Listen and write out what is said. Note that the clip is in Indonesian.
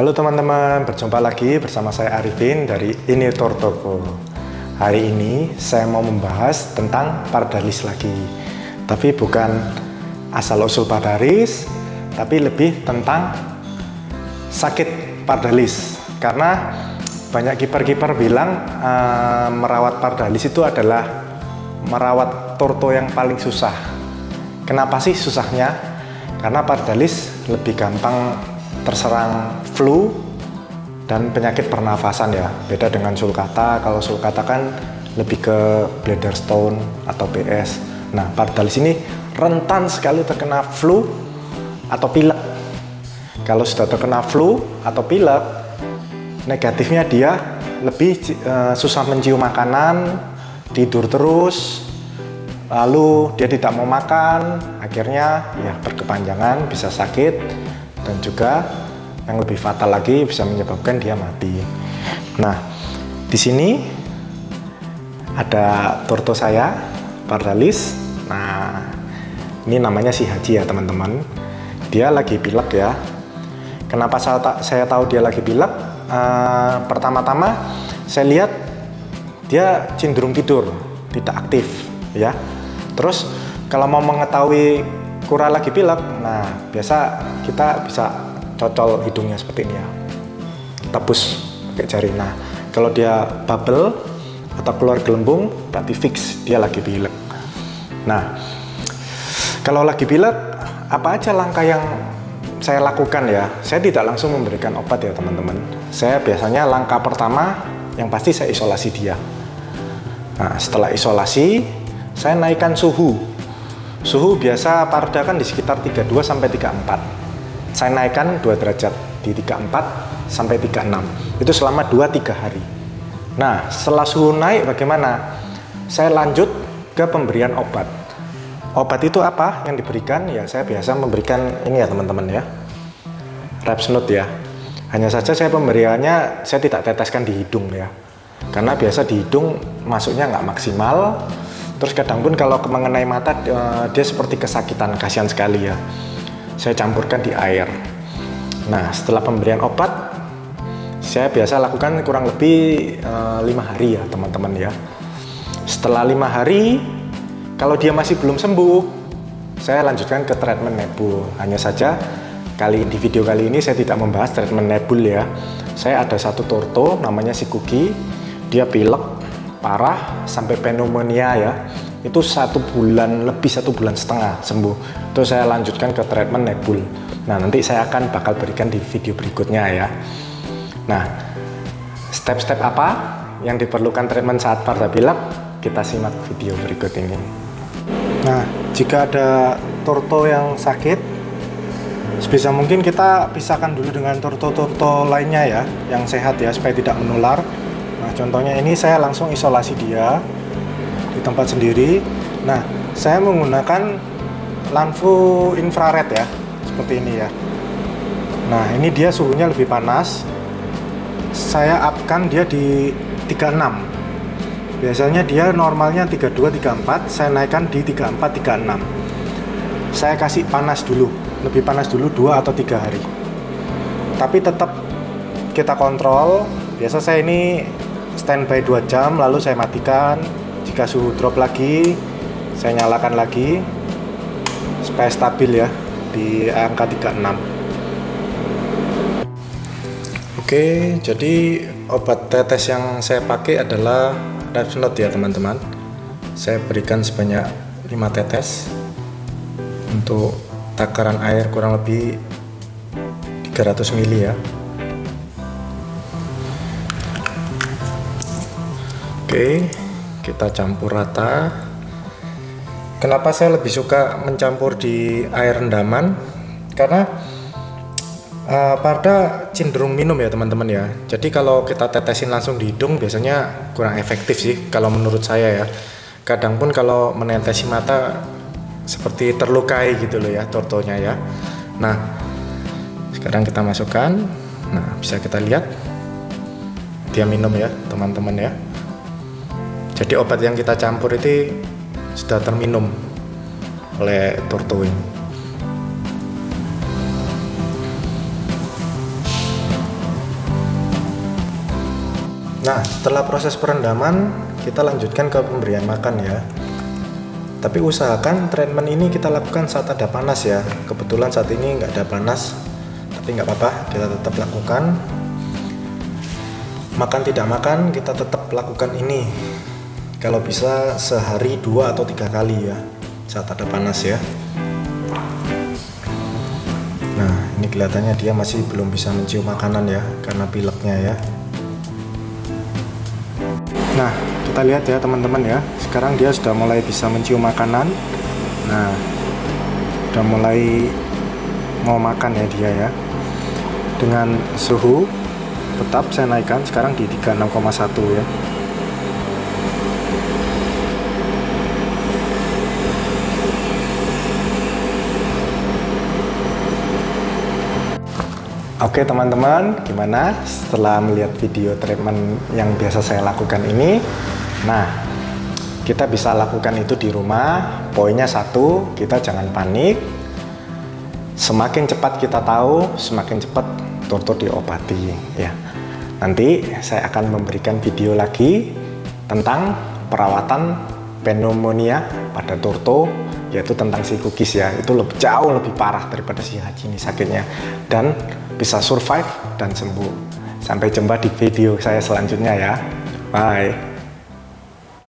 Halo teman-teman, berjumpa lagi bersama saya Arifin dari Ini Tortoko. Hari ini saya mau membahas tentang pardalis lagi. Tapi bukan asal-usul pardalis, tapi lebih tentang sakit pardalis. Karena banyak kiper-kiper bilang merawat pardalis itu adalah merawat torto yang paling susah. Kenapa sih susahnya? Karena pardalis lebih gampang terserang flu dan penyakit pernafasan ya. Beda dengan sulcata. Kalau sulcata kan lebih ke bladder stone atau BS. Nah, pardalis ini rentan sekali terkena flu atau pilek. Kalau sudah terkena flu atau pilek, negatifnya dia lebih susah mencium makanan, tidur terus, lalu dia tidak mau makan, akhirnya ya berkepanjangan bisa sakit. Dan juga yang lebih fatal lagi bisa menyebabkan dia mati. Nah, di sini ada torto saya, pardalis. Nah, ini namanya si Haji ya teman-teman. Dia lagi pilek ya. Kenapa saya tahu dia lagi pilek? Pertama-tama saya lihat dia cenderung tidur, tidak aktif ya. Terus kalau mau mengetahui kura lagi pilek, nah biasa kita bisa cocol hidungnya seperti ini ya, tebus pakai jari. Nah kalau dia bubble atau keluar gelembung, berarti fix dia lagi pilek. Nah kalau lagi pilek, apa aja langkah yang saya lakukan ya? Saya tidak langsung memberikan obat ya teman-teman. Saya biasanya langkah pertama yang pasti saya isolasi dia. Nah setelah isolasi, saya naikkan suhu. Suhu biasa parda kan di sekitar 32 sampai 34. Saya naikkan 2 derajat di 34 sampai 36. Itu selama 2-3 hari. Nah, setelah suhu naik bagaimana? Saya lanjut ke pemberian obat. Obat itu apa yang diberikan? Ya, saya biasa memberikan ini ya teman-teman ya. Repsnut ya. Hanya saja saya pemberiannya saya tidak teteskan di hidung ya. Karena biasa di hidung masuknya nggak maksimal. Terus kadang pun kalau mengenai mata dia seperti kesakitan, kasihan sekali ya. Saya campurkan di air. Nah setelah pemberian obat, saya biasa lakukan kurang lebih 5 hari ya teman-teman ya. Setelah 5 hari, kalau dia masih belum sembuh, saya lanjutkan ke treatment nebul. Hanya saja di video kali ini saya tidak membahas treatment nebul ya. Saya ada satu torto namanya si Kuki, dia pilek parah sampai pneumonia ya, itu 1 bulan lebih, 1,5 bulan sembuh. Itu saya lanjutkan ke treatment nebul. Nah nanti saya akan bakal berikan di video berikutnya ya. Nah step-step apa yang diperlukan treatment saat parda pilek, kita simak video berikut ini. Nah jika ada torto yang sakit, sebisa mungkin kita pisahkan dulu dengan torto-torto lainnya ya, yang sehat ya, supaya tidak menular. Nah contohnya ini saya langsung isolasi dia di tempat sendiri. Nah saya menggunakan lampu infrared ya, seperti ini ya. Nah ini dia suhunya lebih panas. Saya upkan dia di 36. Biasanya dia normalnya 32-34, saya naikkan di 34-36. Saya kasih panas dulu, lebih panas dulu 2 atau 3 hari. Tapi tetap kita kontrol. Biasa saya ini standby 2 jam, lalu saya matikan. Jika suhu drop lagi, saya nyalakan lagi supaya stabil ya di angka 36. Oke, jadi obat tetes yang saya pakai adalah Repsnut ya teman-teman. Saya berikan sebanyak 5 tetes untuk takaran air kurang lebih 300 ml ya. Oke, kita campur rata. Kenapa saya lebih suka mencampur di air rendaman? Karena parda cenderung minum ya teman-teman ya. Jadi kalau kita tetesin langsung di hidung biasanya kurang efektif sih kalau menurut saya ya. Kadang pun kalau menetesi mata seperti terlukai gitu loh ya tortonya ya. Nah sekarang kita masukkan. Nah bisa kita lihat dia minum ya teman-teman ya. Jadi obat yang kita campur itu sudah terminum oleh torto ini. Nah, setelah proses perendaman, kita lanjutkan ke pemberian makan ya. Tapi usahakan treatment ini kita lakukan saat ada panas ya. Kebetulan saat ini nggak ada panas, tapi nggak apa-apa, kita tetap lakukan. Makan tidak makan, kita tetap lakukan ini. Kalau bisa sehari 2 atau 3 kali ya, saat ada panas ya. Nah, ini kelihatannya dia masih belum bisa mencium makanan ya, karena pileknya ya. Nah, kita lihat ya teman-teman ya. Sekarang dia sudah mulai bisa mencium makanan. Nah, sudah mulai mau makan ya dia ya. Dengan suhu tetap saya naikkan sekarang di 36,1 ya. Oke teman-teman, gimana setelah melihat video treatment yang biasa saya lakukan ini? Nah, kita bisa lakukan itu di rumah. Poinnya satu, kita jangan panik. Semakin cepat kita tahu, semakin cepat turtur diobati ya. Nanti saya akan memberikan video lagi tentang perawatan pneumonia pada turto, yaitu tentang si Cookies ya. Itu jauh lebih parah daripada si Haji ini sakitnya, dan bisa survive dan sembuh. Sampai jumpa di video saya selanjutnya ya. Bye.